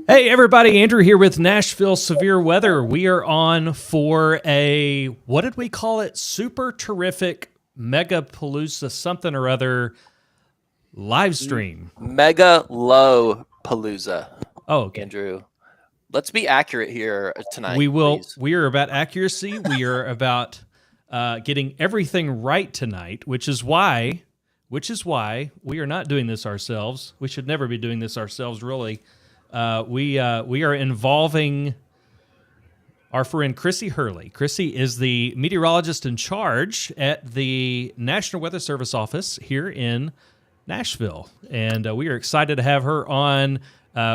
Hey everybody, Andrew here with Nashville Severe Weather. We are on for a, what did we call it? Super terrific MegaPalooza something or other live stream. MegaLoPalooza. Oh, okay. Andrew, let's be accurate here tonight. We will. Please. We are about accuracy. We are about getting everything right tonight, which is why we are not doing this ourselves. We should never be doing this ourselves, really. We are involving our friend Chrissy Hurley. Chrissy is the meteorologist in charge at the National Weather Service office here in Nashville, and we are excited to have her on.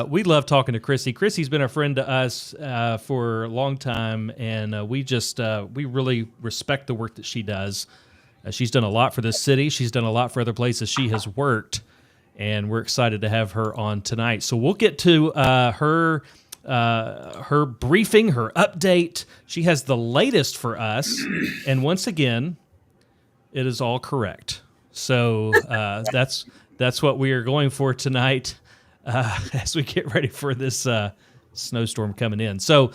We love talking to Chrissy. Chrissy's been a friend to us for a long time, and we really respect the work that she does. She's done a lot for this city. She's done a lot for other places she has worked. And we're excited to have her on tonight. So we'll get to her briefing, her update. She has the latest for us, and once again, it is all correct. So that's what we are going for tonight as we get ready for this snowstorm coming in. So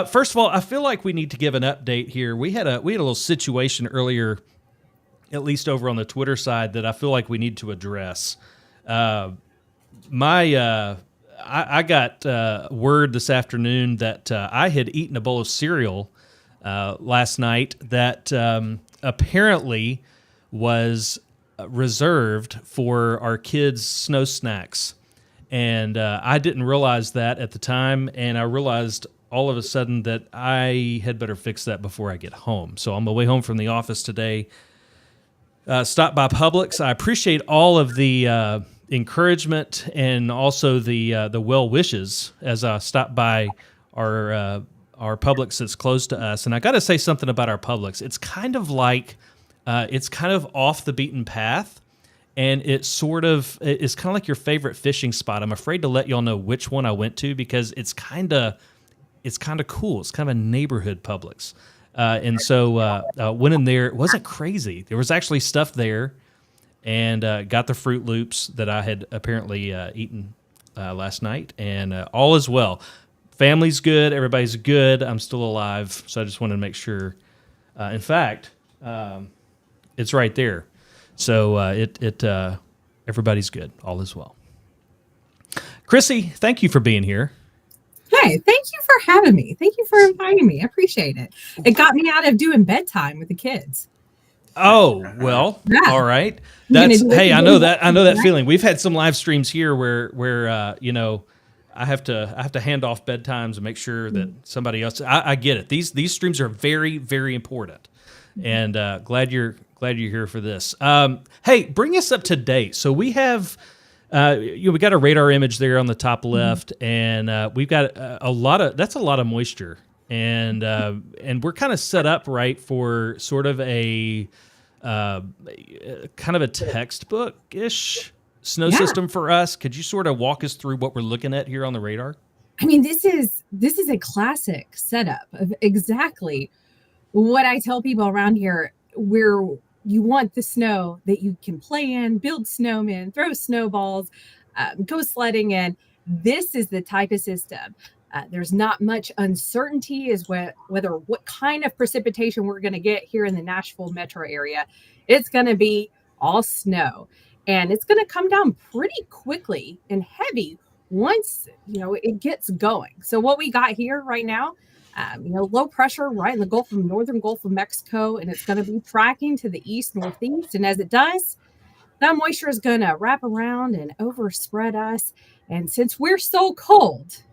first of all, I feel like we need to give an update here. We had a little situation earlier, at least over on the Twitter side, that I feel like we need to address. I got word this afternoon that I had eaten a bowl of cereal last night that apparently was reserved for our kids' snow snacks. And I didn't realize that at the time, and I realized all of a sudden that I had better fix that before I get home. So on my way home from the office today, stopped by Publix. I appreciate all of the encouragement and also the well wishes as I stopped by our Publix that's close to us. And I got to say something about our Publix. It's kind of like it's kind of off the beaten path, and it's kind of like your favorite fishing spot. I'm afraid to let y'all know which one I went to because it's kind of cool. It's kind of a neighborhood Publix. And so went in there. It wasn't crazy. There was actually stuff there, and got the Fruit Loops that I had apparently eaten last night, and all is well. Family's good. Everybody's good. I'm still alive, so I just wanted to make sure. In fact, it's right there. So everybody's good. All is well. Chrissy, thank you for being here. Hey, thank you for having me. Thank you for inviting me. I appreciate it. It got me out of doing bedtime with the kids. Oh, well, yeah. All right. Hey, I know that feeling. We've had some live streams here where I have to hand off bedtimes and make sure that somebody else. I get it. These streams are very, very important, and glad you're here for this. Hey, bring us up to date. So we have. We got a radar image there on the top left, and we've got a lot of moisture, and we're kind of set up right for sort of a kind of a textbook-ish snow system for us. Could you sort of walk us through what we're looking at here on the radar? I mean, this is a classic setup of exactly what I tell people around here, where you want the snow that you can play in, build snowmen, throw snowballs, go sledding in. This is the type of system. There's not much uncertainty as what kind of precipitation we're going to get here in the Nashville metro area. It's going to be all snow, and it's going to come down pretty quickly and heavy once it gets going. So what we got here right now, low pressure right in the northern Gulf of Mexico, and it's going to be tracking to the east northeast. And as it does, that moisture is going to wrap around and overspread us. And since we're so cold,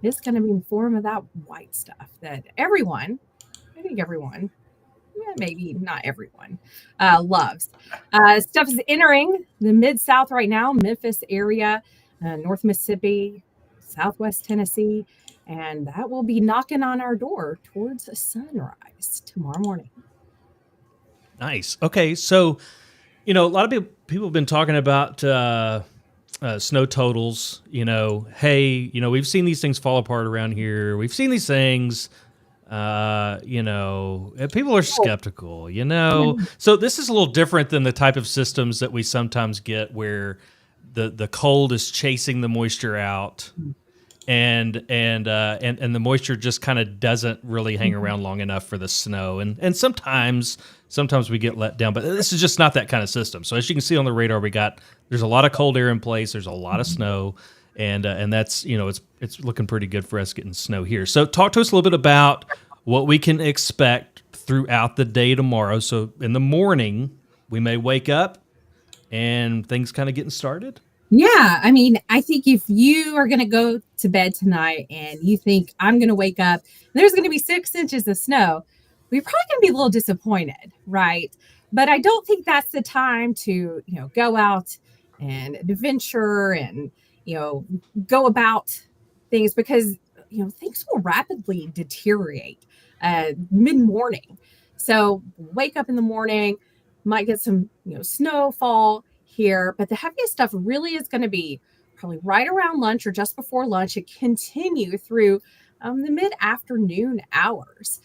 it's going to be in the form of that white stuff that everyone, maybe not everyone, loves. Stuff is entering the Mid-South right now, Memphis area, North Mississippi, Southwest Tennessee. And that will be knocking on our door towards sunrise tomorrow morning. Nice. Okay, so, a lot of people have been talking about snow totals. Hey, we've seen these things fall apart around here. We've seen these things. People are skeptical. So this is a little different than the type of systems that we sometimes get where the cold is chasing the moisture out. and the moisture just kind of doesn't really hang around long enough for the snow, and sometimes we get let down, but this is just not that kind of system. So as you can see on the radar, there's a lot of cold air in place, there's a lot of snow, and that's, it's looking pretty good for us getting snow here. So talk to us a little bit about what we can expect throughout the day tomorrow. So in the morning we may wake up and things kind of getting started. Yeah, I mean, I think if you are going to go to bed tonight and you think I'm going to wake up, there's going to be 6 inches of snow, we're probably going to be a little disappointed, right? But I don't think that's the time to, go out and adventure and, go about things, because, things will rapidly deteriorate mid-morning. So wake up in the morning, might get some, snowfall here, but the heaviest stuff really is going to be probably right around lunch or just before lunch and continue through the mid-afternoon hours.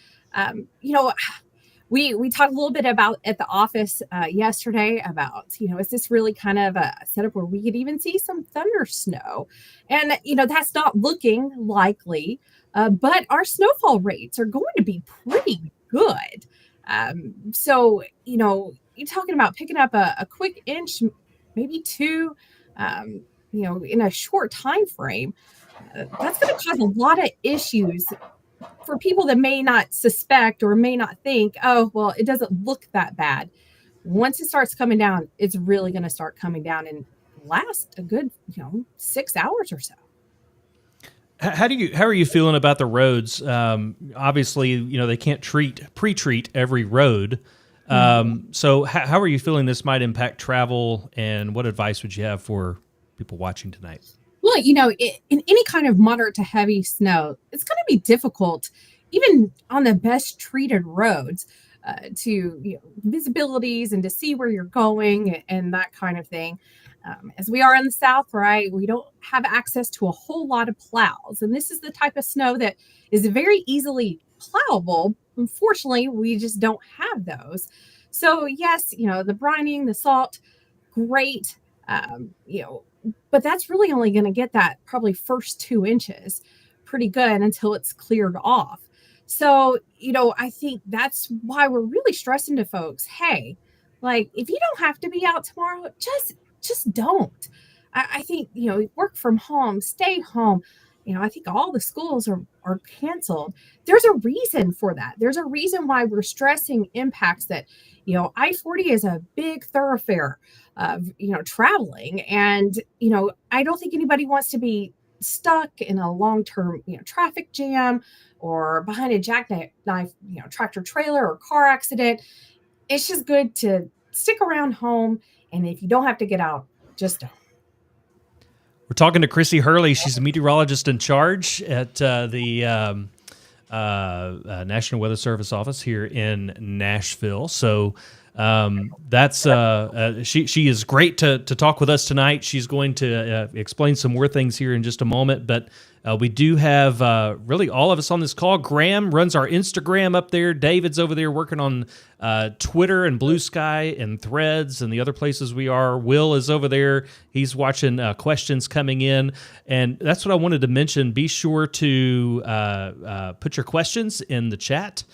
We talked a little bit about at the office yesterday about, is this really kind of a setup where we could even see some thunder snow? And, that's not looking likely, but our snowfall rates are going to be pretty good. So, you're talking about picking up a quick inch, maybe 2, in a short time frame. That's going to cause a lot of issues for people that may not suspect or may not think, oh, well, it doesn't look that bad. Once it starts coming down, it's really going to start coming down and last a good, 6 hours or so. How are you feeling about the roads? Obviously, they can't pre-treat every road. So how are you feeling this might impact travel, and what advice would you have for people watching tonight? Well, in any kind of moderate to heavy snow, it's going to be difficult, even on the best treated roads, to visibilities and to see where you're going and that kind of thing. As we are in the South, right, we don't have access to a whole lot of plows. And this is the type of snow that is very easily plowable. Unfortunately, we just don't have those. So yes, the brining, the salt, great, but that's really only going to get that probably first 2 inches pretty good until it's cleared off. So, I think that's why we're really stressing to folks, hey, like, if you don't have to be out tomorrow, just don't. I think, work from home, stay home. I think all the schools are canceled. There's a reason for that. There's a reason why we're stressing impacts that, I-40 is a big thoroughfare of, traveling. And, I don't think anybody wants to be stuck in a long-term, traffic jam or behind a jackknife, tractor trailer or car accident. It's just good to stick around home. And if you don't have to get out, just don't. We're talking to Chrissy Hurley. She's a meteorologist in charge at the National Weather Service office here in Nashville. So that's she is great to talk with us tonight. She's going to explain some more things here in just a moment, but we do have really all of us on this call. Graham runs our Instagram up there. David's over there working on Twitter and Blue Sky and Threads and the other places we are. Will is over there. He's watching questions coming in, and that's what I wanted to mention. Be sure to put your questions in the chat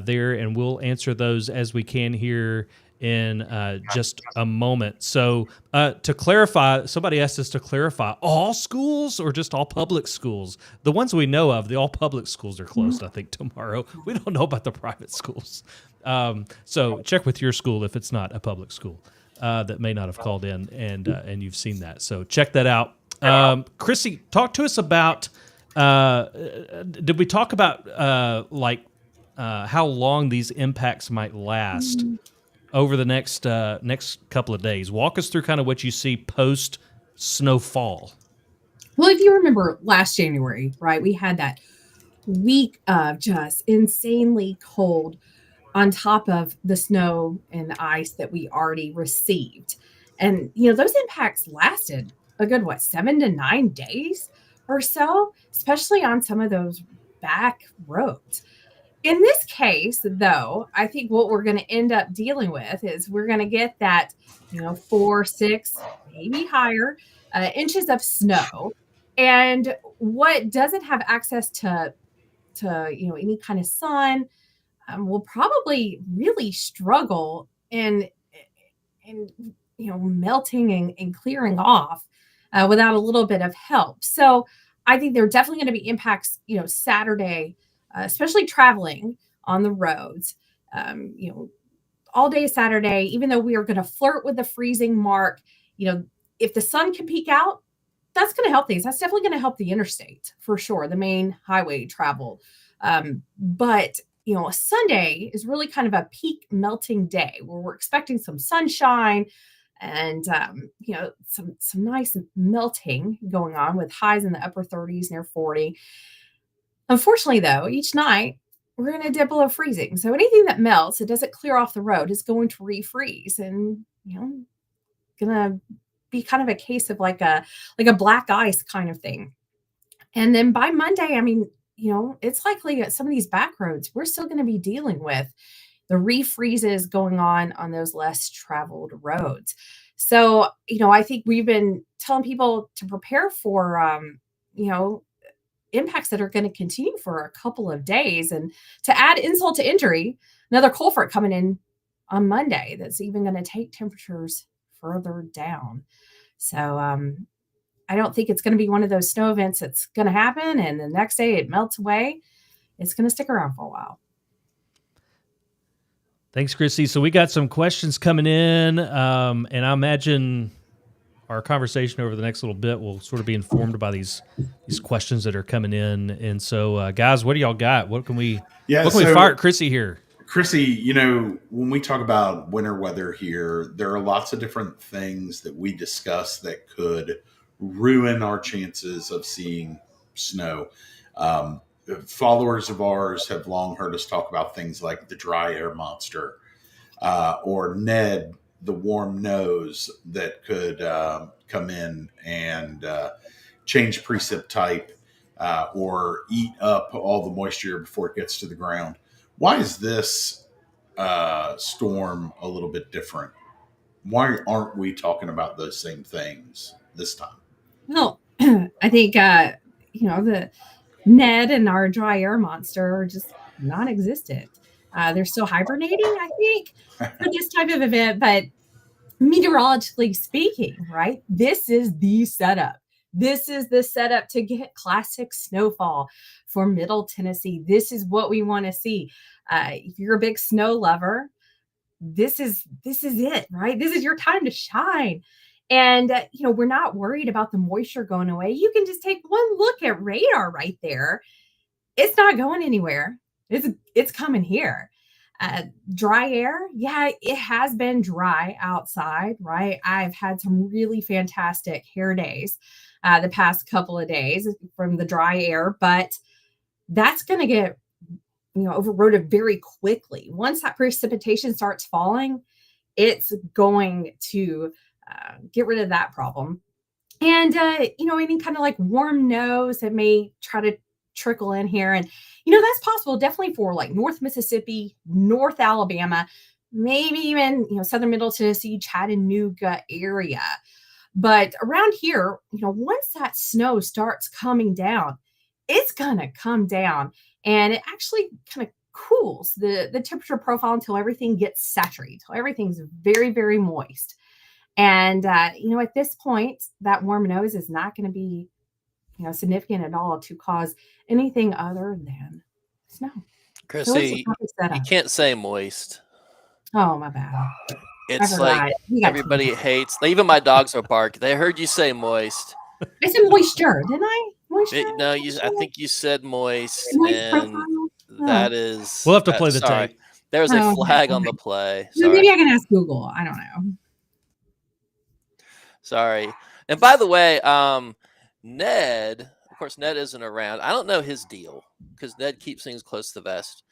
there, and we'll answer those as we can here in just a moment. So to clarify, somebody asked us to clarify, all schools or just all public schools? The ones we know of, the all public schools are closed, I think, tomorrow. We don't know about the private schools. So check with your school if it's not a public school that may not have called in and you've seen that. So check that out. Chrissy, talk to us about, did we talk about how long these impacts might last over the next couple of days? Walk us through kind of what you see post snowfall. Well, if you remember last January, right, we had that week of just insanely cold on top of the snow and the ice that we already received. And, those impacts lasted a good, 7 to 9 days or so, especially on some of those back roads. In this case, though, I think what we're going to end up dealing with is we're going to get that, 4, 6, maybe higher inches of snow. And what doesn't have access to any kind of sun will probably really struggle in melting and clearing off without a little bit of help. So I think there are definitely going to be impacts, Saturday, especially traveling on the roads. All day Saturday, even though we are going to flirt with the freezing mark, if the sun can peek out, that's going to help things. That's definitely going to help the interstate for sure, the main highway travel. But Sunday is really kind of a peak melting day where we're expecting some sunshine and some nice melting going on with highs in the upper 30s, near 40. Unfortunately, though, each night we're going to dip below freezing. So anything that melts, it doesn't clear off the road, is going to refreeze and gonna be kind of a case of like a black ice kind of thing. And then by Monday, I mean, it's likely that some of these back roads we're still going to be dealing with the refreezes going on those less traveled roads. So, I think we've been telling people to prepare for, impacts that are going to continue for a couple of days. And to add insult to injury, another cold front coming in on Monday that's even going to take temperatures further down. So, I don't think it's going to be one of those snow events that's going to happen and the next day it melts away. It's going to stick around for a while. Thanks, Chrissy. So we got some questions coming in, and I imagine our conversation over the next little bit will sort of be informed by these questions that are coming in. And so, guys, what do y'all got? What can we we fire at Chrissy here? Chrissy, when we talk about winter weather here, there are lots of different things that we discuss that could ruin our chances of seeing snow. Followers of ours have long heard us talk about things like the dry air monster, or Ned, the warm nose that could come in and change precip type, or eat up all the moisture before it gets to the ground. Why is this storm a little bit different? Why aren't we talking about those same things this time? Well, I think, the Ned and our dry air monster are just non-existent. They're still hibernating, I think, for this type of event. But meteorologically speaking, right, this is the setup. This is the setup to get classic snowfall for Middle Tennessee. This is what we want to see. If you're a big snow lover, this is it, right? This is your time to shine. And, we're not worried about the moisture going away. You can just take one look at radar right there. It's not going anywhere. It's coming here. Dry air. Yeah, it has been dry outside, right? I've had some really fantastic hair days the past couple of days from the dry air, but that's going to get, overrode very quickly. Once that precipitation starts falling, it's going to get rid of that problem. And, any kind of like warm nose that may try to trickle in here. And, that's possible definitely for like North Mississippi, North Alabama, maybe even, Southern Middle Tennessee, Chattanooga area. But around here, once that snow starts coming down, it's going to come down and it actually kind of cools the temperature profile until everything gets saturated, until everything's very, very moist. And, at this point, that warm nose is not going to be, significant at all to cause anything other than snow. Chrissy, you can't say moist. Oh, my bad. It's like everybody hates, even my dogs will bark. They heard you say moist. I said moisture, didn't I? Moisture? No, I think you said moist. And that is... We'll have to play the tape. There's a flag on the play. Maybe I can ask Google. I don't know. Sorry. And by the way, Ned, of course, Ned isn't around. I don't know his deal because Ned keeps things close to the vest.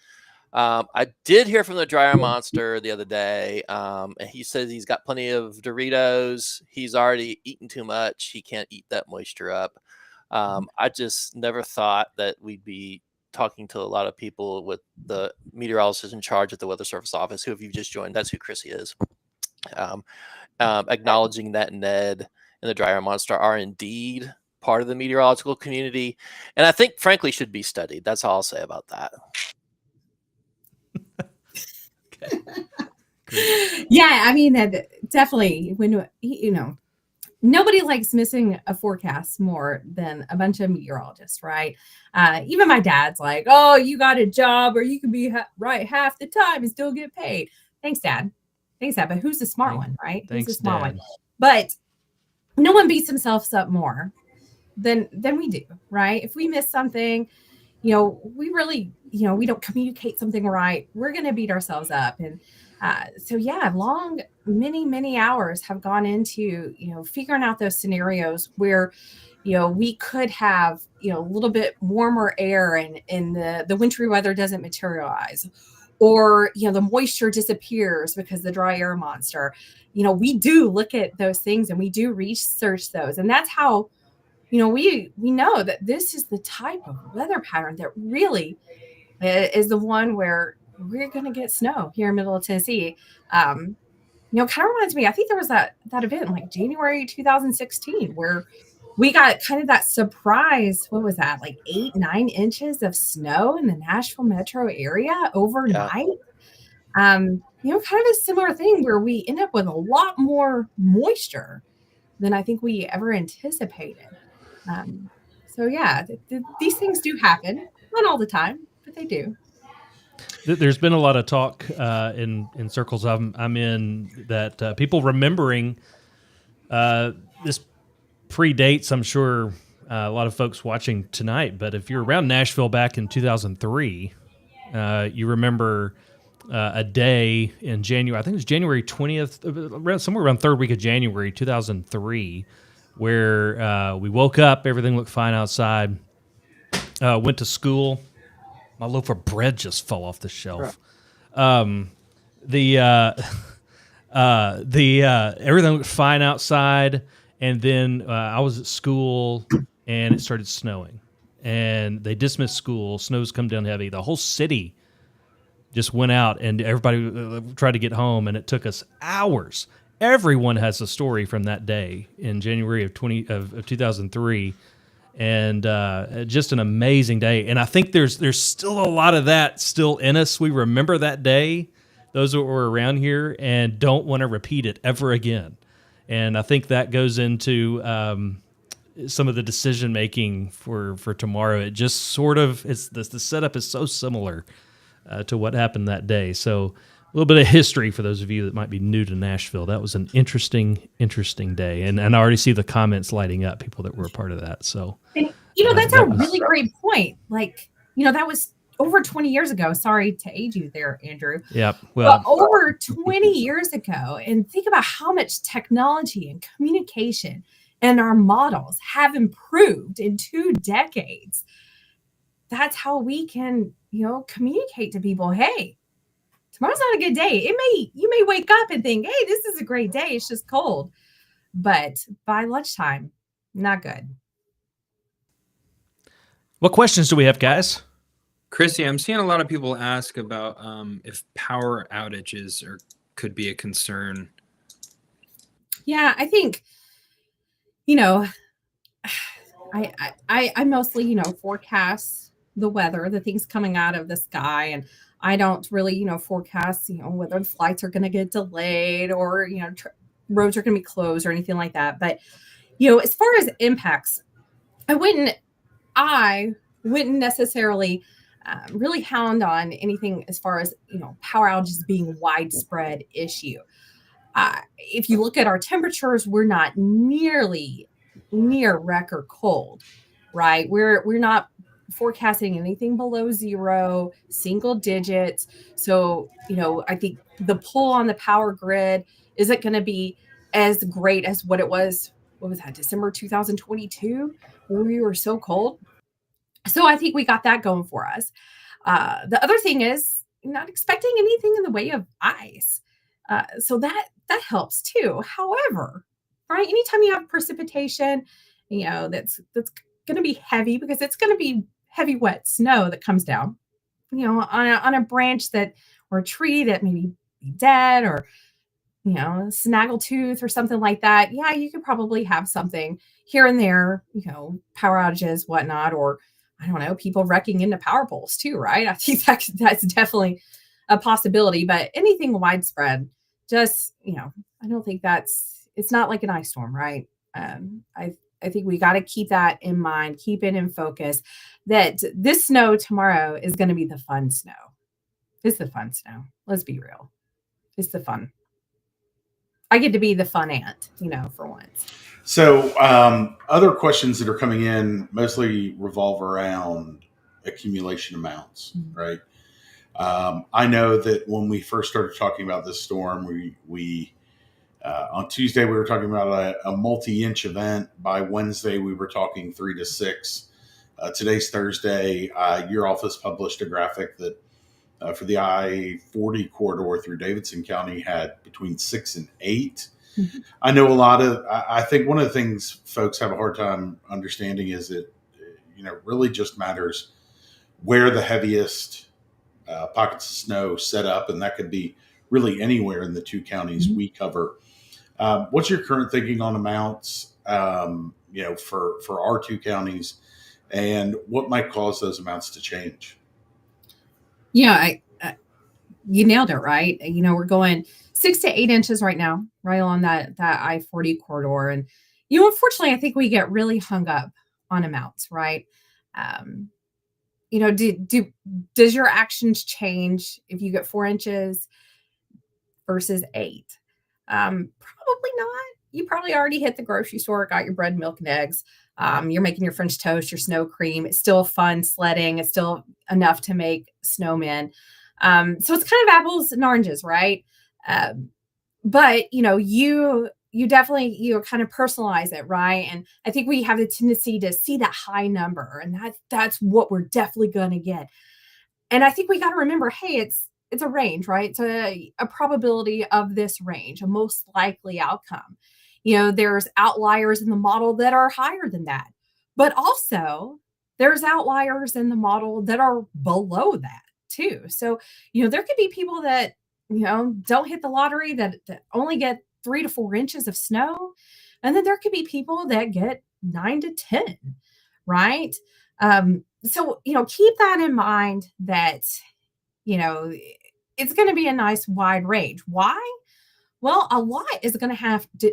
I did hear from the dryer monster the other day, and he says he's got plenty of Doritos. He's already eaten too much. He can't eat that moisture up. I just never thought that we'd be talking to a lot of people with the meteorologist in charge at the Weather Service office, who, if you've just joined, that's who Chrissy is. Acknowledging that Ned and the dryer monster are indeed part of the meteorological community, and I think, frankly, should be studied. That's all I'll say about that. Yeah, I mean, definitely, when, nobody likes missing a forecast more than a bunch of meteorologists, right? Even my dad's like, oh, you got a job or you can be right half the time and still get paid. Thanks, Dad. But who's the smart one, right? Thanks, who's the smart Dad. one? But no one beats themselves up more than we do, right? If we miss something, we really, we don't communicate something right, we're going to beat ourselves up. And so, yeah, many hours have gone into, figuring out those scenarios where, we could have, a little bit warmer air and the wintry weather doesn't materialize, or, the moisture disappears because the dry air monster. We do look at those things and we do research those. And that's how, we know that this is the type of weather pattern that really is the one where we're going to get snow here in middle of Tennessee. Kind of reminds me, I think there was that event in like January 2016 where we got kind of that surprise. What was that? Like 8-9 inches of snow in the Nashville metro area overnight. Yeah. Kind of a similar thing where we end up with a lot more moisture than I think we ever anticipated. So yeah, these things do happen. Not all the time, but they do. There's been a lot of talk in circles I'm in that people remembering this predates, I'm sure, a lot of folks watching tonight. But if you're around Nashville back in 2003, you remember a day in January. I think it was January 20th, somewhere around third week of January 2003, where we woke up, everything looked fine outside, went to school. My loaf of bread just fell off the shelf. Everything looked fine outside, and then I was at school, and it started snowing, and they dismissed school. Snow's come down heavy. The whole city just went out, and everybody tried to get home, and it took us hours. Everyone has a story from that day in January of 2003. And just an amazing day. And I think there's still a lot of that still in us. We remember that day, those that were around here, and don't want to repeat it ever again. And I think that goes into some of the decision making for tomorrow. It just sort of, the setup is so similar to what happened that day. So a little bit of history for those of you that might be new to Nashville. That was an interesting day. And I already see the comments lighting up, people that were a part of that. So, and, that's a really great point. Like, that was over 20 years ago. Sorry to age you there, Andrew. Yep. Well, but over 20 years ago. And think about how much technology and communication and our models have improved in 2 decades. That's how we can, communicate to people. Hey, tomorrow's not a good day. You may wake up and think, hey, this is a great day. It's just cold. But by lunchtime, not good. What questions do we have, guys? Chrissy, I'm seeing a lot of people ask about if power outages could be a concern. Yeah, I think, I mostly, forecast the weather, the things coming out of the sky, and I don't really, forecast, whether the flights are going to get delayed or, roads are going to be closed or anything like that. But, as far as impacts, I wouldn't necessarily really hound on anything as far as, power outages being widespread issue. If you look at our temperatures, we're not near record cold, right? We're not forecasting anything below 0, single digits. So, I think the pull on the power grid isn't going to be as great as what it was. What was that? December 2022, where we were so cold. So I think we got that going for us. The other thing is not expecting anything in the way of ice. So that helps too. However, right, anytime you have precipitation, that's going to be heavy because it's going to be heavy, wet snow that comes down, on a branch or a tree that may be dead, or snaggletooth or something like that, yeah, you could probably have something here and there, power outages, whatnot, or I don't know, people wrecking into power poles too, right? I think that's definitely a possibility, but anything widespread, just, I don't think it's not like an ice storm, right? I think we got to keep that in mind, keep it in focus that this snow tomorrow is going to be the fun snow. It's the fun snow. Let's be real. It's the fun. I get to be the fun aunt, for once. So, other questions that are coming in mostly revolve around accumulation amounts, right? I know that when we first started talking about this storm, we on Tuesday we were talking about a multi-inch event. By Wednesday we were talking 3 to 6. Today's Thursday. Your office published a graphic that for the I-40 corridor through Davidson County had between 6 and 8. Mm-hmm. I know I think one of the things folks have a hard time understanding is that, really just matters where the heaviest pockets of snow set up. And that could be really anywhere in the 2 counties we cover. What's your current thinking on amounts, for our 2 counties, and what might cause those amounts to change? Yeah, you nailed it, right? We're going 6 to 8 inches right now, right along that I-40 corridor. And, unfortunately, I think we get really hung up on amounts, right? Does your actions change if you get 4 inches versus 8? Probably not. You probably already hit the grocery store, got your bread, milk, and eggs. You're making your French toast, your snow cream. It's still fun sledding. It's still enough to make snowmen. So it's kind of apples and oranges, right? But you definitely, kind of personalize it, right? And I think we have the tendency to see that high number, and that's what we're definitely going to get. And I think we got to remember, hey, it's a range, right? It's a probability of this range, a most likely outcome. There's outliers in the model that are higher than that, but also there's outliers in the model that are below that too. So, there could be people that, don't hit the lottery that only get 3 to 4 inches of snow. And then there could be people that get 9 to 10, right? So, keep that in mind that, it's going to be a nice wide range. Why? Well, a lot is going to have to,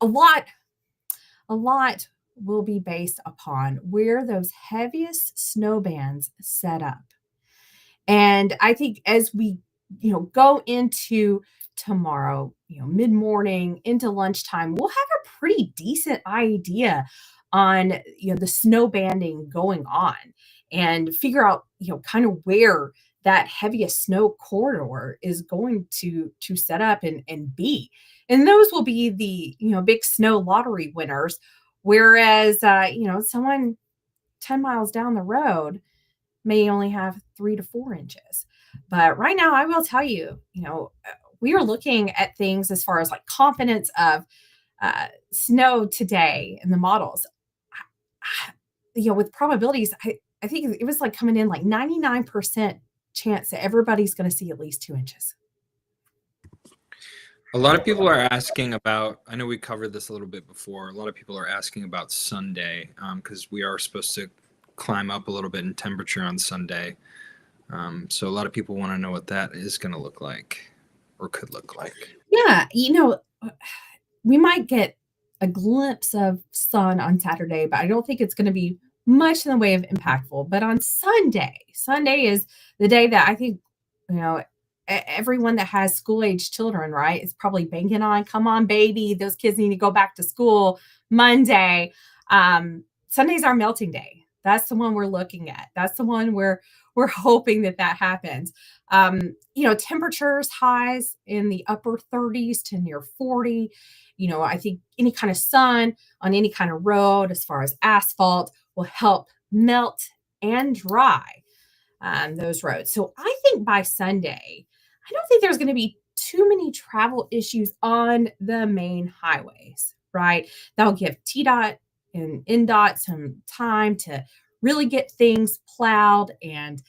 a lot will be based upon where those heaviest snow bands set up. And I think as we, go into tomorrow, mid-morning into lunchtime, we'll have a pretty decent idea on, the snow banding going on and figure out, kind of where that heaviest snow corridor is going to set up and be. And those will be the, big snow lottery winners. Whereas, someone 10 miles down the road may only have 3 to 4 inches. But right now, I will tell you, we are looking at things as far as like confidence of snow today in the models. With probabilities, I think it was like coming in like 99% chance that everybody's going to see at least 2 inches. A lot of people are asking about, I know we covered this a little bit before, a lot of people are asking about Sunday because we are supposed to climb up a little bit in temperature on Sunday. So a lot of people want to know what that is going to look like or could look like. Yeah, we might get a glimpse of sun on Saturday, but I don't think it's going to be much in the way of impactful. But on Sunday is the day that I think, everyone that has school-age children, right, is probably banking on, come on, baby, those kids need to go back to school Monday. Sunday's our melting day. That's the one we're looking at. That's the one we're hoping that happens. Temperatures highs in the upper 30s to near 40. I think any kind of sun on any kind of road, as far as asphalt, will help melt and dry those roads. So I think by Sunday, I don't think there's going to be too many travel issues on the main highways, right? That'll give TDOT and NDOT some time to really get things plowed and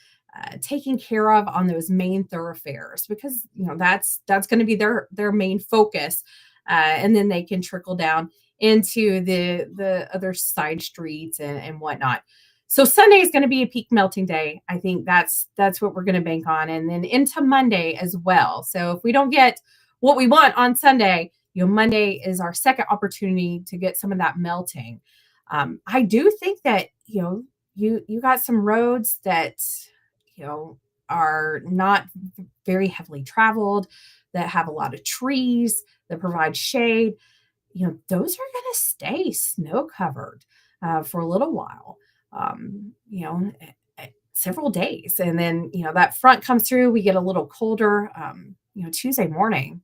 taken care of on those main thoroughfares, because that's going to be their main focus, and then they can trickle down into the other side streets and whatnot. So Sunday is going to be a peak melting day. I think that's what we're going to bank on, and then into Monday as well. So if we don't get what we want on Sunday, Monday is our second opportunity to get some of that melting. I do think that you got some roads that are not very heavily traveled, that have a lot of trees, that provide shade. Those are going to stay snow covered for a little while, several days. And then, that front comes through, we get a little colder. Tuesday morning,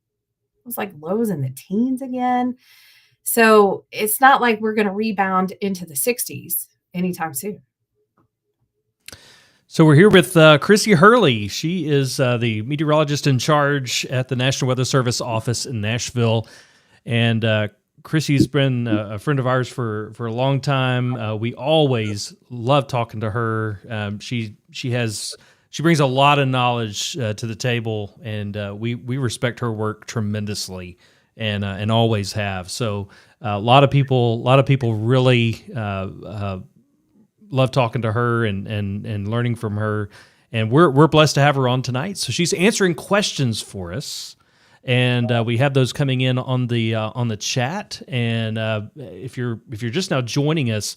it was like lows in the teens again. So it's not like we're going to rebound into the 60s anytime soon. So we're here with Chrissy Hurley. She is the meteorologist in charge at the National Weather Service office in Nashville. And Chrissy's been a friend of ours for a long time. We always love talking to her. She brings a lot of knowledge to the table, and we respect her work tremendously, and always have. So a lot of people really love talking to her and learning from her, and we're blessed to have her on tonight. So she's answering questions for us, and we have those coming in on the chat. And if you're just now joining us,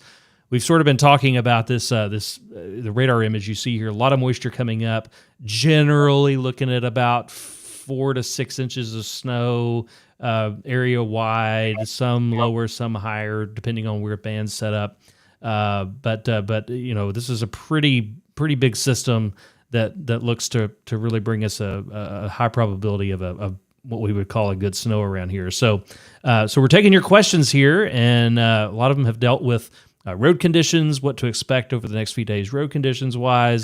we've sort of been talking about this the radar image you see here. A lot of moisture coming up. Generally looking at about 4 to 6 inches of snow area wide. Some lower, some higher, depending on where band's set up. But this is a pretty big system that looks to really bring us a high probability of what we would call a good snow around here. So we're taking your questions here, and a lot of them have dealt with road conditions, what to expect over the next few days, road conditions wise.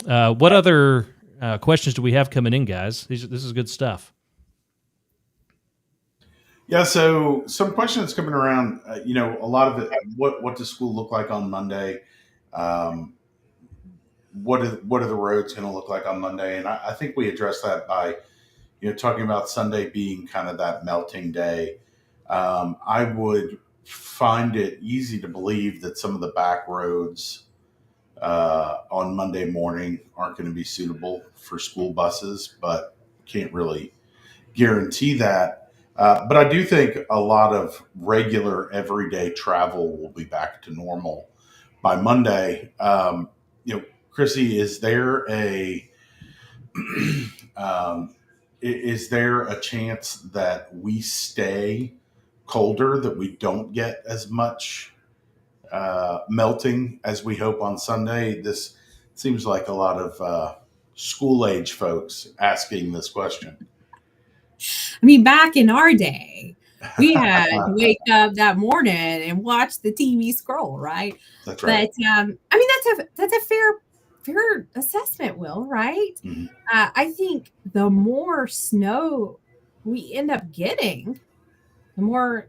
What other questions do we have coming in, guys? This is good stuff. Yeah, so some questions coming around. A lot of it. What does school look like on Monday? What are the roads going to look like on Monday? And I think we addressed that by talking about Sunday being kind of that melting day. I would find it easy to believe that some of the back roads on Monday morning aren't going to be suitable for school buses, but can't really guarantee that. But I do think a lot of regular everyday travel will be back to normal by Monday. Chrissy, is there a chance that we stay colder, that we don't get as much melting as we hope on Sunday? This seems like a lot of school age folks asking this question. I mean, back in our day, we had to wake up that morning and watch the TV scroll, right? That's right. But that's a fair assessment, Will, right? Mm-hmm. I think the more snow we end up getting, the more,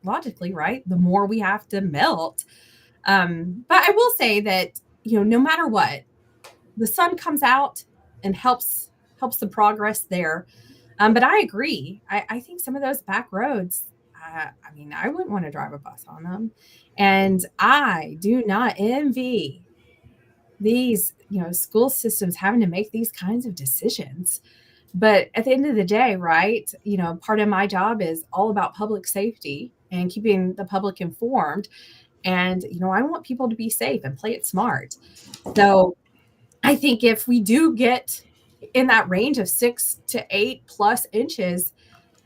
logically, right, the more we have to melt. But I will say that, no matter what, the sun comes out and helps the progress there. But I agree. I think some of those back roads, I wouldn't want to drive a bus on them. And I do not envy these, school systems having to make these kinds of decisions. But at the end of the day, right, part of my job is all about public safety and keeping the public informed. And, I want people to be safe and play it smart. So I think if we do get in that range of 6 to 8 plus inches,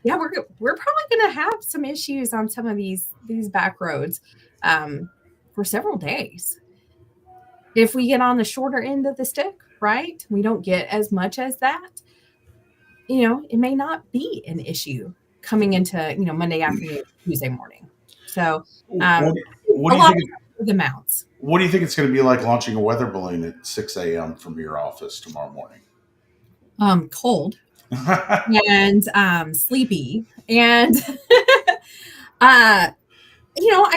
yeah, we're probably going to have some issues on some of these back roads for several days. If we get on the shorter end of the stick, right, we don't get as much as that. It may not be an issue coming into Monday afternoon, Tuesday morning. So what do you think? The mounts. What do you think it's going to be like launching a weather balloon at 6 a.m. from your office tomorrow morning? Cold and sleepy, and I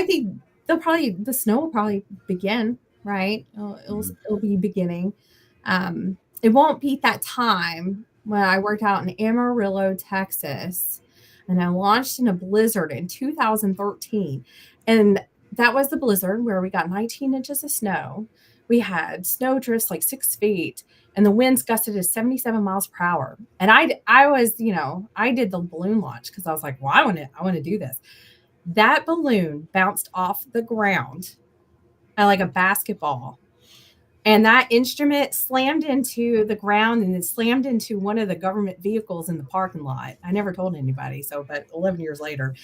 think the snow will probably begin, right? It'll be beginning. It won't beat that time when I worked out in Amarillo, Texas, and I launched in a blizzard in 2013. And that was the blizzard where we got 19 inches of snow. We had snow drifts like 6 feet, and the winds gusted to 77 miles per hour. And I was, I did the balloon launch because I was like, well, I want to do this. That balloon bounced off the ground like a basketball. And that instrument slammed into the ground and then slammed into one of the government vehicles in the parking lot. I never told anybody. But 11 years later,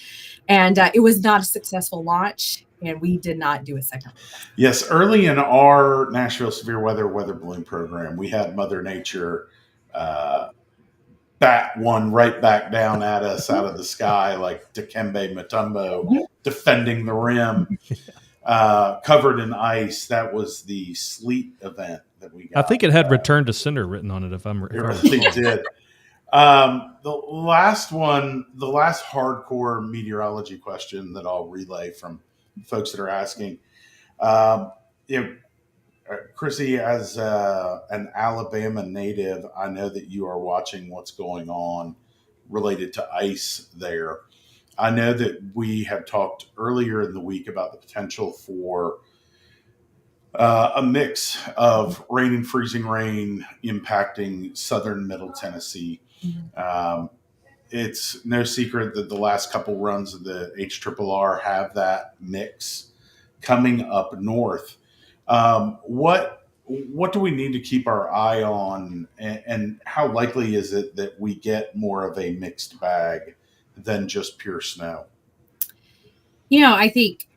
and it was not a successful launch, and we did not do a second. Yes, early in our Nashville Severe Weather Balloon program, we had Mother Nature bat one right back down at us out of the sky, like Dikembe Mutombo defending the rim. Covered in ice. That was the sleet event that we got. I think it had "Return to Sender" written on it. If I'm it really did. The last hardcore meteorology question that I'll relay from folks that are asking. Chrissy, as an Alabama native, I know that you are watching what's going on related to ice there. I know that we have talked earlier in the week about the potential for a mix of rain and freezing rain impacting southern Middle Tennessee. It's no secret that the last couple runs of the HRRR have that mix coming up north. What do we need to keep our eye on, and how likely is it that we get more of a mixed bag than just pure snow? I think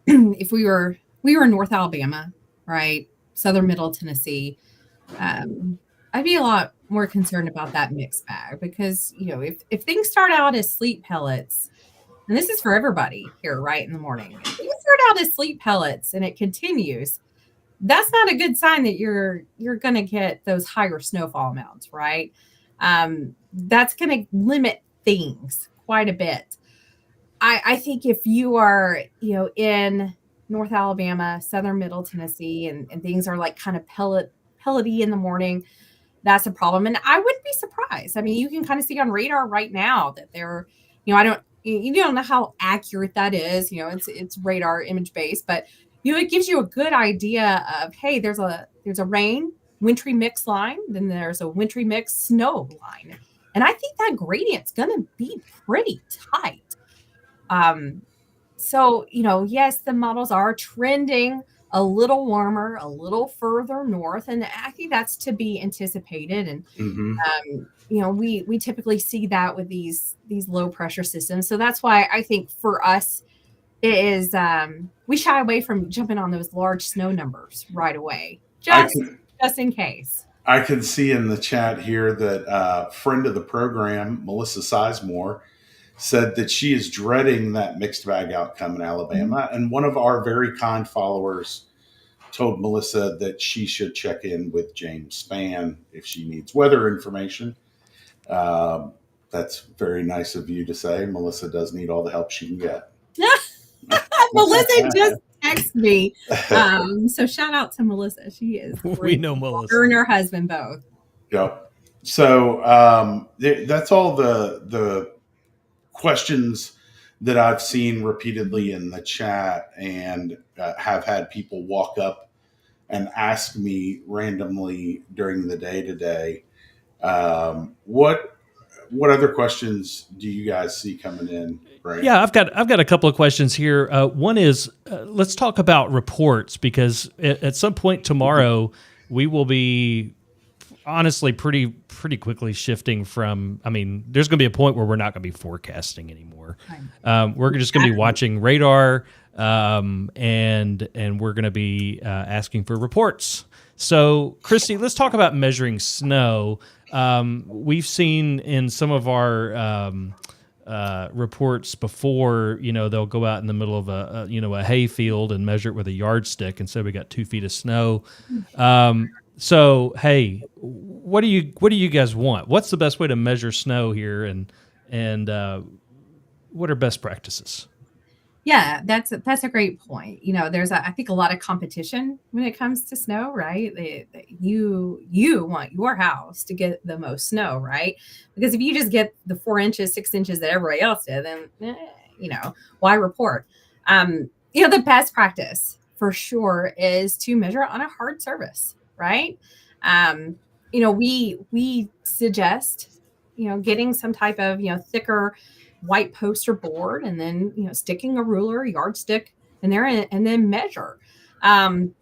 if we were in North Alabama, right, southern Middle Tennessee, I'd be a lot more concerned about that mixed bag because if things start out as sleet pellets, and this is for everybody here, right, in the morning, if things start out as sleet pellets and it continues, that's not a good sign that you're going to get those higher snowfall amounts, right? That's going to limit things quite a bit. I think if you are, in North Alabama, southern Middle Tennessee, and things are like kind of pellety in the morning, that's a problem. And I wouldn't be surprised. I mean, you can kind of see on radar right now that they're, you don't know how accurate that is. It's radar image based, but it gives you a good idea of, hey, there's a rain wintry mix line, then there's a wintry mix snow line. And I think that gradient's going to be pretty tight. So, yes, the models are trending a little warmer, a little further north. And I think that's to be anticipated. And, we typically see that with these low pressure systems. So that's why I think for us, it is, we shy away from jumping on those large snow numbers right away, just in case. I can see in the chat here that friend of the program, Melissa Sizemore, said that she is dreading that mixed bag outcome in Alabama. Mm-hmm. And one of our very kind followers told Melissa that she should check in with James Spann if she needs weather information. That's very nice of you to say. Melissa does need all the help she can get. Melissa just texted me. So shout out to Melissa. She is great. We know Melissa. Her and her husband both. Yep. So that's all the questions that I've seen repeatedly in the chat, and have had people walk up and ask me randomly during the day today. What other questions do you guys see coming in? Right? Yeah, I've got a couple of questions here. One is, let's talk about reports, because at some point tomorrow we will be honestly pretty quickly shifting from, there's going to be a point where we're not going to be forecasting anymore. We're just going to be watching radar, and we're going to be asking for reports. So, Christy, let's talk about measuring snow. We've seen in some of our reports before, they'll go out in the middle of a hay field and measure it with a yardstick and say we got 2 feet of snow. So, hey, what do you guys want? What's the best way to measure snow here, and what are best practices? Yeah, that's a great point. There's I think a lot of competition when it comes to snow, right? You want your house to get the most snow, right? Because if you just get the 4 inches, 6 inches that everybody else did, then why report? The best practice for sure is to measure on a hard surface, right? We suggest getting some type of thicker white poster board, and then sticking a ruler, yardstick in there, and then measure. um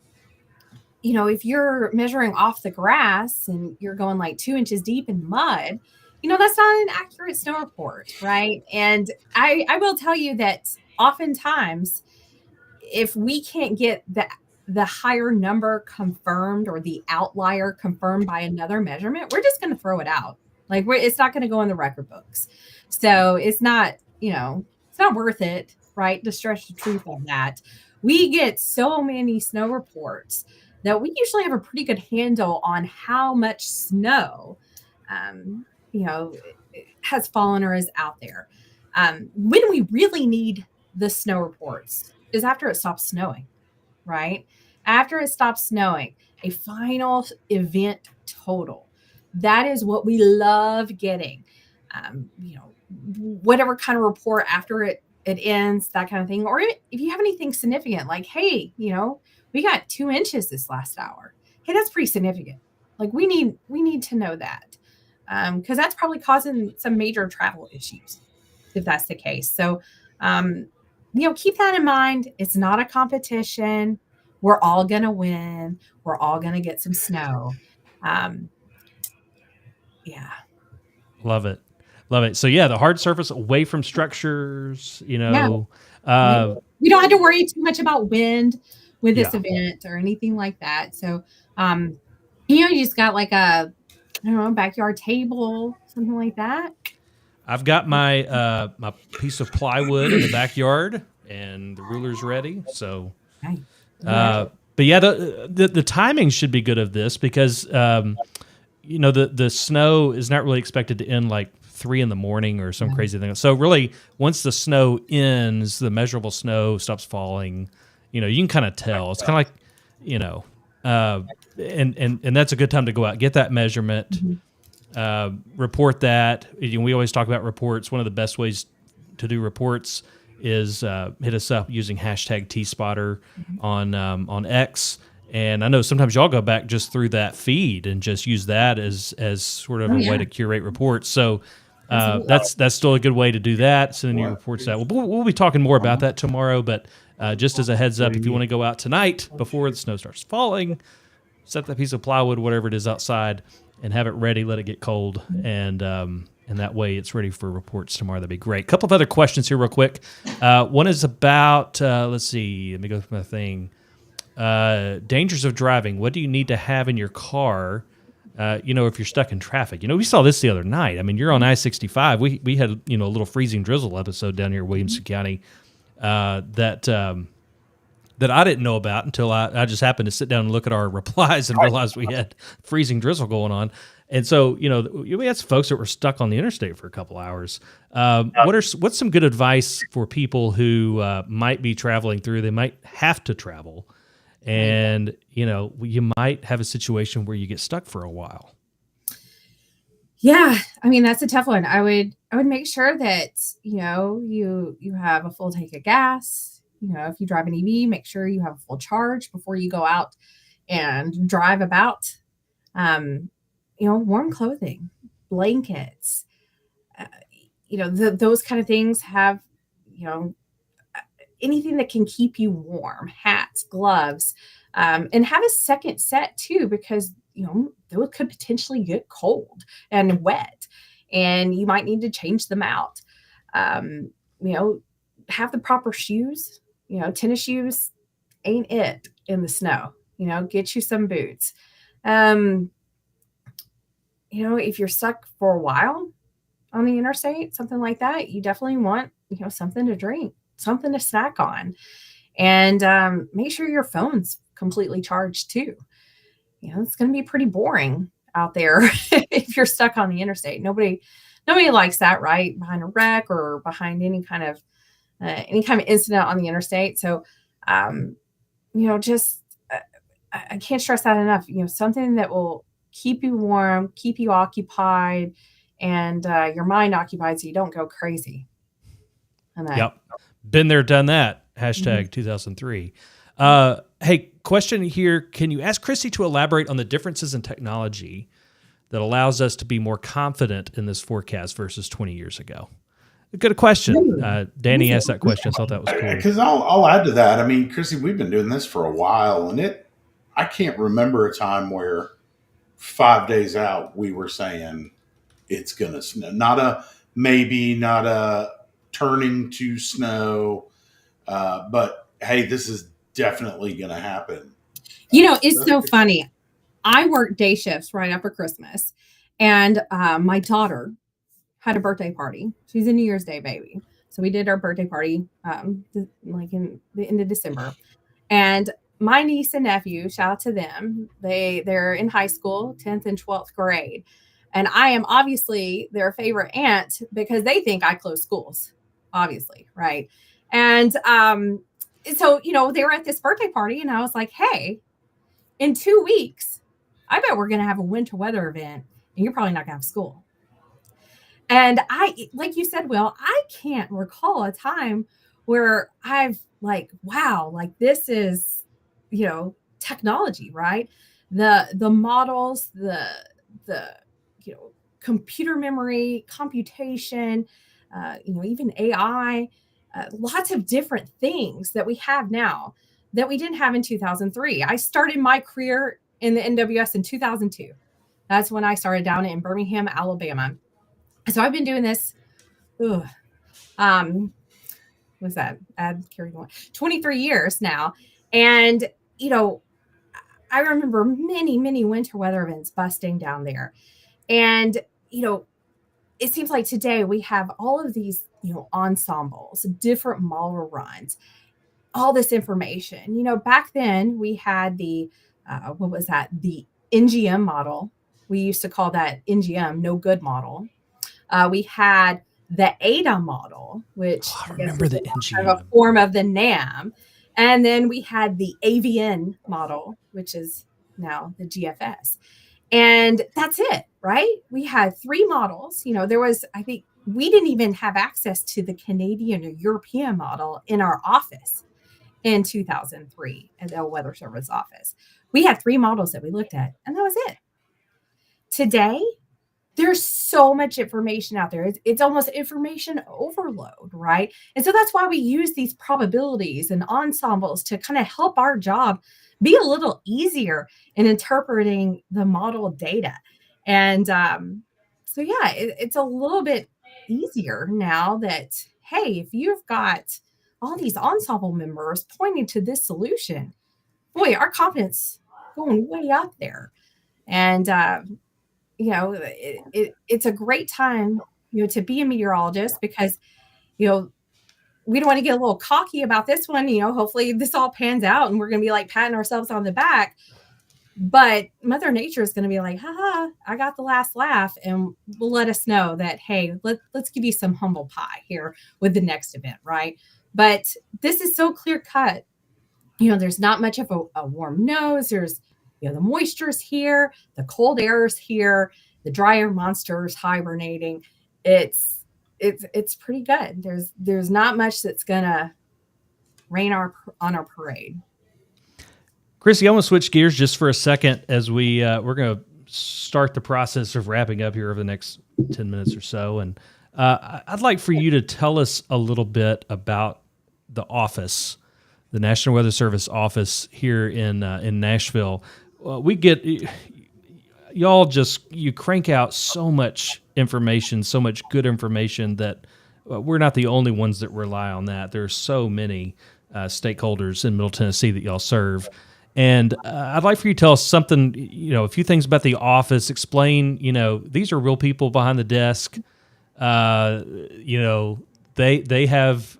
if you're measuring off the grass and you're going like 2 inches deep in mud, that's not an accurate snow report, right? And I will tell you that oftentimes, if we can't get the higher number confirmed or the outlier confirmed by another measurement, we're just going to throw it out. Like, it's not going to go in the record books. So it's not worth it, right, to stretch the truth on that. We get so many snow reports that we usually have a pretty good handle on how much snow um, you know has fallen or is out there. When we really need the snow reports is after it stops snowing, right? After it stops snowing, a final event total. That is what we love getting. Whatever kind of report after it ends, that kind of thing. Or if you have anything significant, like, hey, we got 2 inches this last hour. Hey, that's pretty significant. Like, we need to know that, because that's probably causing some major travel issues if that's the case. So, keep that in mind. It's not a competition. We're all going to win. We're all going to get some snow. Yeah. Love it. Love it. So yeah, the hard surface away from structures, We don't have to worry too much about wind with this event or anything like that. So, you just got like a, I don't know, backyard table, something like that. I've got my my piece of plywood in the backyard, and the ruler's ready. So, Nice. but yeah, the timing should be good of this, because the snow is not really expected to end like 3 a.m. or some crazy thing. So really, once the snow ends, the measurable snow stops falling. You can kind of tell. It's kind of like, and that's a good time to go out, get that measurement. Mm-hmm. Report that. We always talk about reports. One of the best ways to do reports is hit us up using hashtag TSpotter on X. And I know sometimes y'all go back just through that feed and just use that as sort of a way to curate reports. So that's still a good way to do that. Sending your reports out. We'll be talking more about that tomorrow. But just as a heads up, if you want to go out tonight before the snow starts falling, set that piece of plywood, whatever it is, outside, and have it ready. Let it get cold, and that way it's ready for reports tomorrow. That'd be great. A couple of other questions here real quick. One is about, let's see, let me go through my thing. Dangers of driving. What do you need to have in your car, if you're stuck in traffic? We saw this the other night. I mean, you're on I-65. We had, a little freezing drizzle episode down here in Williamson County that I didn't know about until I just happened to sit down and look at our replies and realized we had freezing drizzle going on. And so, we had some folks that were stuck on the interstate for a couple hours. What's some good advice for people who might be traveling through? They might have to travel, and you might have a situation where you get stuck for a while. Yeah, I mean, that's a tough one. I would make sure that you have a full tank of gas. If you drive an EV, make sure you have a full charge before you go out and drive about. Warm clothing, blankets, those kind of things. Have anything that can keep you warm, hats, gloves, and have a second set too, because those could potentially get cold and wet, and you might need to change them out. Have the proper shoes. Tennis shoes ain't it in the snow. Get you some boots. If you're stuck for a while on the interstate, something like that, you definitely want, something to drink, something to snack on, and make sure your phone's completely charged too. It's going to be pretty boring out there if you're stuck on the interstate. Nobody likes that, right? Behind a wreck or behind any kind of any kind of incident on the interstate. So, just I can't stress that enough. Something that will keep you warm, keep you occupied, and your mind occupied, so you don't go crazy. And that, Yep. Been there, done that. Mhm. 2003. Hey, question here. Can you ask Chrissy to elaborate on the differences in technology that allows us to be more confident in this forecast versus 20 years ago? A good question. Danny asked that question. I thought that was cool. Because I'll add to that. I mean, Chrissy, we've been doing this for a while, and I can't remember a time where 5 days out we were saying it's gonna snow. Not a maybe, not a turning to snow, but hey, this is definitely gonna happen. It's so funny. I worked day shifts right after Christmas, and my daughter had a birthday party. She's a New Year's Day baby. So we did our birthday party like in the end of December. And my niece and nephew, shout out to them. They're in high school, 10th and 12th grade. And I am obviously their favorite aunt because they think I close schools, obviously, right? And so, they were at this birthday party, and I was like, hey, in 2 weeks, I bet we're going to have a winter weather event, and you're probably not going to have school. And like you said, Will, I can't recall a time where I've like, wow, like this is, technology, right? The models, the computer memory, computation, even AI, lots of different things that we have now that we didn't have in 2003. I started my career in the NWS in 2002. That's when I started down in Birmingham, Alabama. So I've been doing this. What's that? Add carried on 23 years now, and I remember many, many winter weather events busting down there, and it seems like today we have all of these ensembles, different model runs, all this information. Back then we had the what was that? The NGM model. We used to call that NGM, no good model. We had the ADA model, which I remember the kind of a form of the NAM. And then we had the AVN model, which is now the GFS. And that's it, right? We had 3 models. There was, I think, we didn't even have access to the Canadian or European model in our office in 2003 at the Weather Service office. We had 3 models that we looked at, and that was it. Today, there's so much information out there. It's almost information overload, right? And so that's why we use these probabilities and ensembles to kind of help our job be a little easier in interpreting the model data. And so, yeah, it's a little bit easier now that, hey, if you've got all these ensemble members pointing to this solution, boy, our confidence going way up there. And it's a great time, to be a meteorologist because, we don't want to get a little cocky about this one. Hopefully this all pans out and we're going to be like patting ourselves on the back. But Mother Nature is going to be like, haha, I got the last laugh, and will let us know that, hey, let's give you some humble pie here with the next event, right? But this is so clear cut. There's not much of a warm nose. There's the moisture's here, the cold air is here, the dry air monster is hibernating. It's pretty good. There's not much that's gonna rain on our parade. Chrissy, I want to switch gears just for a second as we're going to start the process of wrapping up here over the next 10 minutes or so, and I'd like for you to tell us a little bit about the office, the National Weather Service office here in Nashville. We get y'all you crank out so much information, so much good information that we're not the only ones that rely on that. There's so many stakeholders in Middle Tennessee that y'all serve. And I'd like for you to tell us something, a few things about the office. Explain, these are real people behind the desk. They have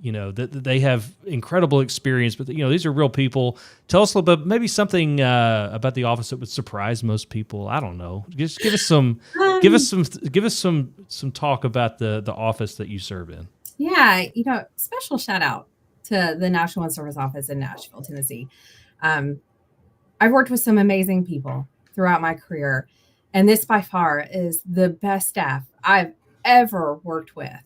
they have incredible experience, but these are real people. Tell us a little bit, maybe something about the office that would surprise most people. I don't know. Just give us some talk about the office that you serve in. Yeah, special shout out to the National Weather Service office in Nashville, Tennessee. Um, I've worked with some amazing people throughout my career, and this by far is the best staff I've ever worked with,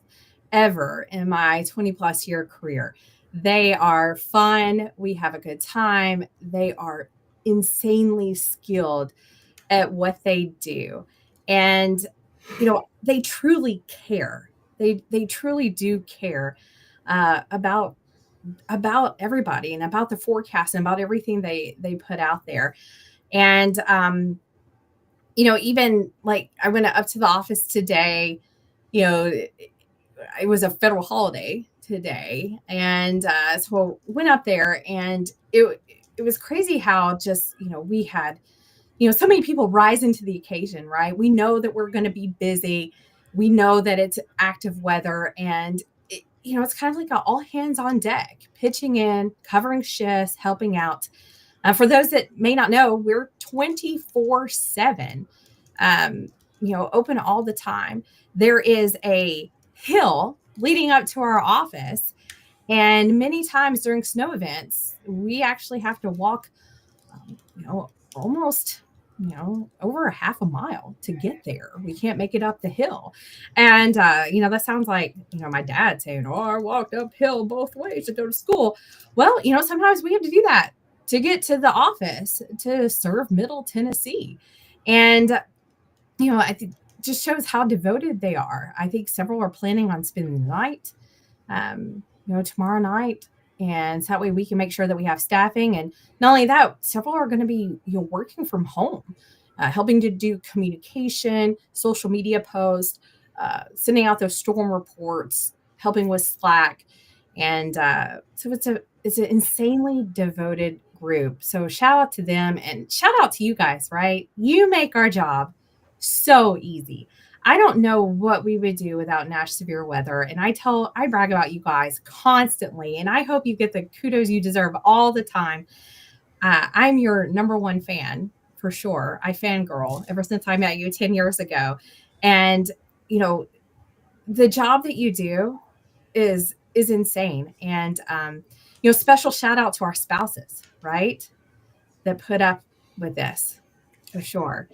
ever in my 20 plus year career. They are fun. We have a good time. They are insanely skilled at what they do. And, they truly care. They truly do care about everybody and about the forecast and about everything they put out there. And even like I went up to the office today, it was a federal holiday today, and so I went up there, and it was crazy how just we had so many people rising to the occasion, right? We know that we're going to be busy. We know that it's active weather, and it's kind of like a all hands on deck, pitching in, covering shifts, helping out. For those that may not know, we're 24/7, open all the time. There is a hill leading up to our office, and many times during snow events, we actually have to walk, almost over a half a mile to get there. We can't make it up the hill. And that sounds like my dad saying, oh, I walked uphill both ways to go to school. Well, sometimes we have to do that to get to the office to serve Middle Tennessee. And I think just shows how devoted they are. I think several are planning on spending the night, tomorrow night. And so that way we can make sure that we have staffing. And not only that, several are going to be working from home, helping to do communication, social media posts, sending out those storm reports, helping with Slack. And so it's an insanely devoted group. So shout out to them, and shout out to you guys, right? You make our job so easy. I don't know what we would do without Nash Severe Weather. And I brag about you guys constantly. And I hope you get the kudos you deserve all the time. I'm your number one fan for sure. I fangirl ever since I met you 10 years ago. And, the job that you do is insane. And, special shout out to our spouses, right? That put up with this for sure.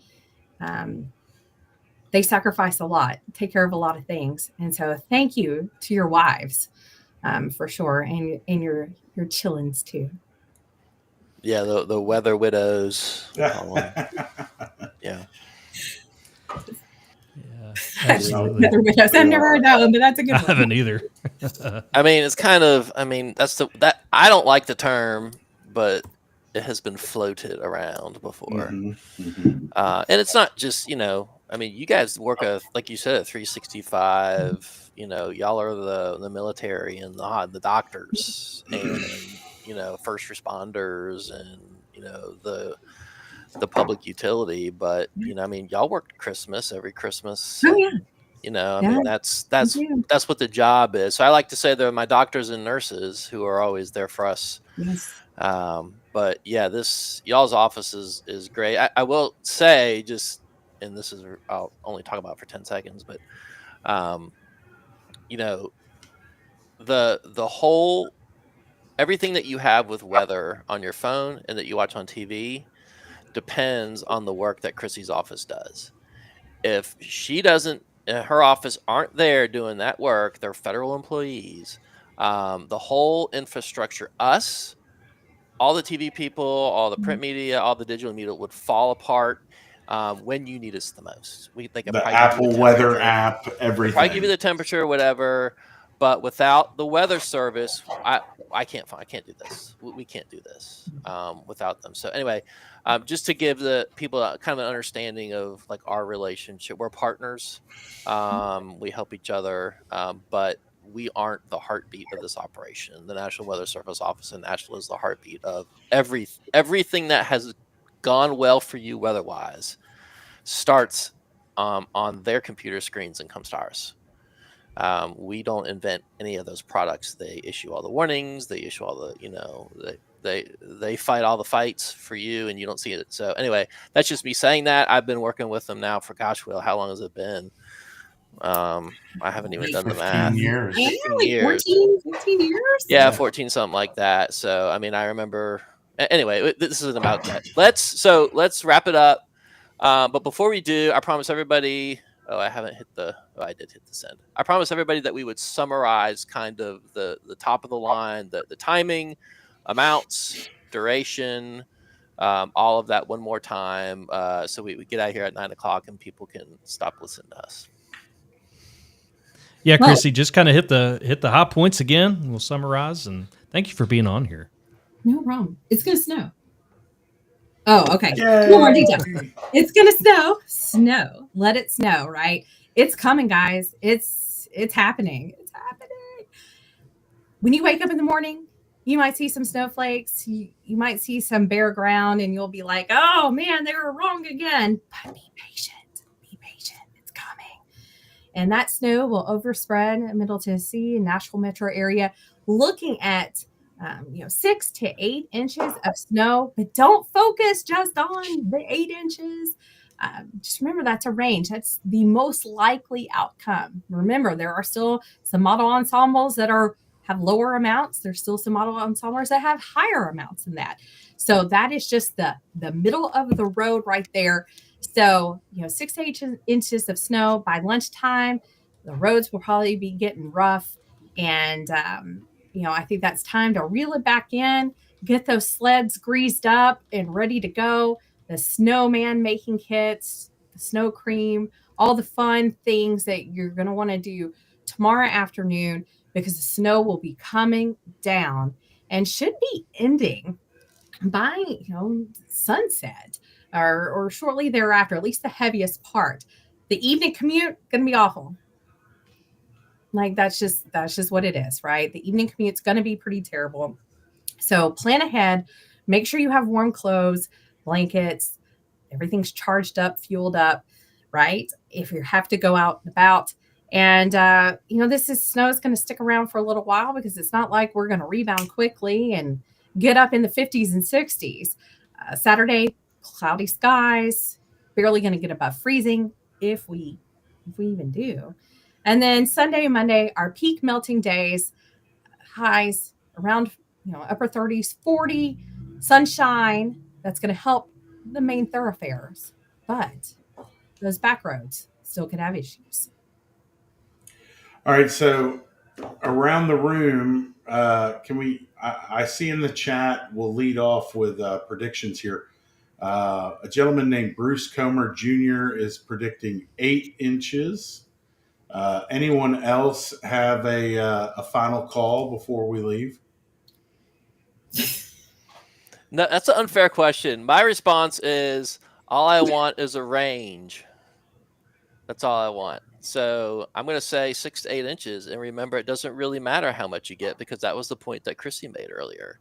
They sacrifice a lot, take care of a lot of things. And so thank you to your wives, for sure. And your chillins too. Yeah. The weather widows. Yeah. Yeah, absolutely. Weather widows. I've never heard that one, but that's a good I one. haven't either. I mean, it's kind of, that I don't like the term, but it has been floated around before. And it's not just, you guys work like you said, a 365, y'all are the military and the doctors and, first responders and, the public utility. But, y'all worked Christmas every Christmas. Oh yeah. That's what the job is. So I like to say they're my doctors and nurses who are always there for us. Yes. But yeah, this y'all's office is great. I will say just, and this is, I'll only talk about it for 10 seconds, but, the whole, everything that you have with weather on your phone and that you watch on TV depends on the work that Chrissy's office does. If she doesn't, her office aren't there doing that work, they're federal employees. The whole infrastructure, all the TV people, all the print media, all the digital media would fall apart when you need us the most. They could the Apple Weather app, everything. Probably give you the temperature or whatever, but without the weather service, I can't do this. We can't do this without them. So anyway, just to give the people kind of an understanding of like our relationship, we're partners. We help each other, but we aren't the heartbeat of this operation. The National Weather Service office in Nashville is the heartbeat of everything that has gone well for you weather-wise starts on their computer screens and comes to ours. We don't invent any of those products. They issue all the warnings. They issue all the, they fight all the fights for you and you don't see it. So anyway, that's just me saying that. I've been working with them now for, gosh, Will, how long has it been? I haven't even done the 15 math. years. Yeah, 15 like years. 14, 15 years. Yeah, 14, something like that. So, I mean, I remember. Anyway, this isn't about that. Let's wrap it up. But before we do, I promise everybody. Oh, I haven't hit the. Oh, I did hit the send. I promise everybody that we would summarize kind of the top of the line, the timing, amounts, duration, all of that one more time, so we get out of here at 9:00 and people can stop listening to us. Yeah, Well- Chrissy, just kind of hit the high points again. We'll summarize, and thank you for being on here. No problem. It's gonna snow. Oh, okay. Yay. More detail. It's gonna snow. Snow. Let it snow, right? It's coming, guys. It's happening. It's happening. When you wake up in the morning, you might see some snowflakes. You might see some bare ground, and you'll be like, "Oh man, they were wrong again." But be patient. Be patient. It's coming. And that snow will overspread in Middle Tennessee and Nashville metro area, looking at 6 to 8 inches of snow. But don't focus just on the 8 inches. Just remember that's a range. That's the most likely outcome. Remember, there are still some model ensembles that have lower amounts. There's still some model ensembles that have higher amounts than that. So that is just the middle of the road right there. So, 6 to 8 inches of snow by lunchtime. The roads will probably be getting rough. And, I think that's time to reel it back in, get those sleds greased up and ready to go. The snowman making kits, the snow cream, all the fun things that you're going to want to do tomorrow afternoon, because the snow will be coming down and should be ending by, sunset or shortly thereafter, at least the heaviest part. The evening commute going to be awful. Like that's just what it is, right? The evening commute's going to be pretty terrible. So plan ahead, make sure you have warm clothes, blankets, everything's charged up, fueled up, right? If you have to go out and about. And, snow is going to stick around for a little while, because it's not like we're going to rebound quickly and get up in the 50s and 60s. Saturday, cloudy skies, barely going to get above freezing if we even do. And then Sunday and Monday are peak melting days, highs around, upper 30s, 40, sunshine. That's going to help the main thoroughfares. But those back roads still could have issues. All right, so around the room, can we? I see in the chat. We'll lead off with predictions here. A gentleman named Bruce Comer Jr. is predicting 8 inches. Anyone else have a final call before we leave? No, that's an unfair question. My response is all I want is a range. That's all I want. So I'm going to say 6 to 8 inches. And remember, it doesn't really matter how much you get, because that was the point that Chrissy made earlier,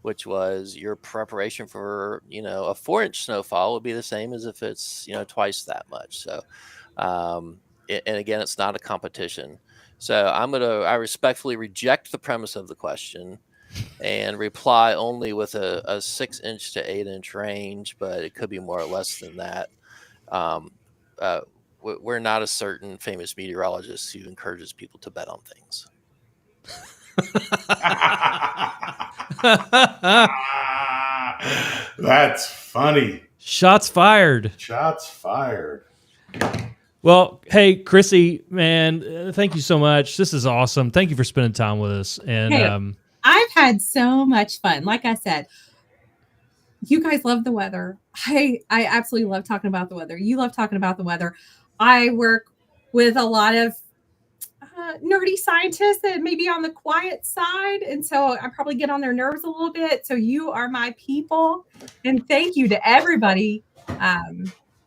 which was your preparation for, a 4-inch snowfall would be the same as if it's, twice that much. So, and again, it's not a competition. So I respectfully reject the premise of the question and reply only with a 6-inch to 8-inch range, but it could be more or less than that. We're not a certain famous meteorologist who encourages people to bet on things. That's funny. Shots fired. Shots fired. Well, hey, Chrissy, man, thank you so much. This is awesome. Thank you for spending time with us. And Hey, I've had so much fun. Like I said, you guys love the weather. I absolutely love talking about the weather. You love talking about the weather. I work with a lot of nerdy scientists that may be on the quiet side. And so I probably get on their nerves a little bit. So you are my people. And thank you to everybody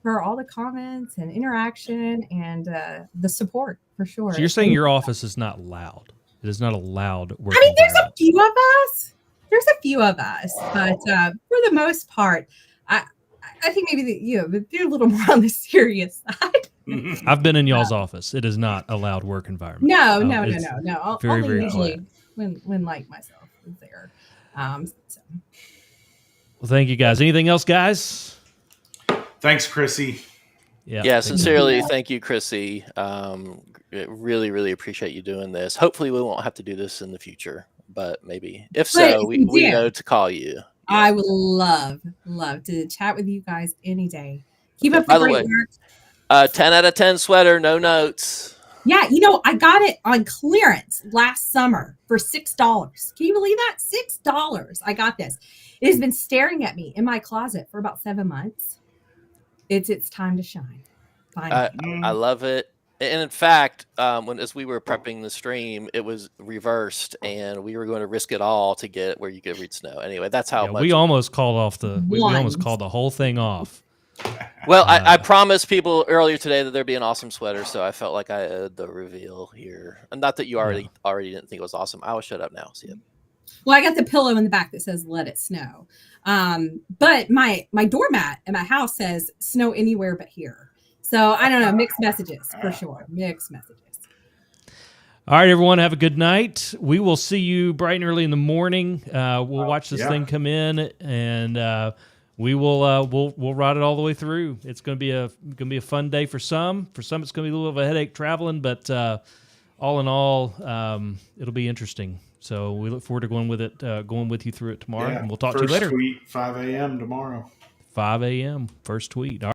for all the comments and interaction and the support, for sure. so you're saying your office is not loud. It is not a loud work. I mean, there's a environment. few of us. There's a few of us, but for the most part, I think maybe they're a little more on the serious side. I've been in y'all's office. It is not a loud work environment. No. It's Only very usually quiet. when like myself is there. So. Well, thank you guys. Anything else, guys? Thanks, Chrissy. Yeah. Yeah, thank you. sincerely, thank you, Chrissy. Really, really appreciate you doing this. Hopefully, we won't have to do this in the future, but maybe. If But so, if we you do, know to call you. I would love to chat with you guys any day. Keep up By the the great way, work. 10 out of 10 sweater, no notes. Yeah, I got it on clearance last summer for $6. Can you believe that? $6. I got this. It has been staring at me in my closet for about 7 months. It's time to shine. Finally. I love it. And in fact, as we were prepping the stream, it was reversed, and we were going to risk it all to get where you could read snow. Anyway, that's how much we almost called off we almost One. called the whole thing off. Well, I promised people earlier today that there'd be an awesome sweater, so I felt like I owed the reveal here. And not that you already didn't think it was awesome. I will shut up now. See it. Well, I got the pillow in the back that says "Let it snow," but my doormat at my house says "Snow anywhere but here." So I don't know. Mixed messages for sure. Mixed messages. All right, everyone, have a good night. We will see you bright and early in the morning. We'll watch this thing come in, and we'll ride it all the way through. It's going to be a fun day for some. For some, it's going to be a little of a headache traveling, but all in all, it'll be interesting. So we look forward to going with you through it tomorrow, and we'll talk to you later. First tweet, 5 a.m. tomorrow. 5 a.m. First tweet. All right.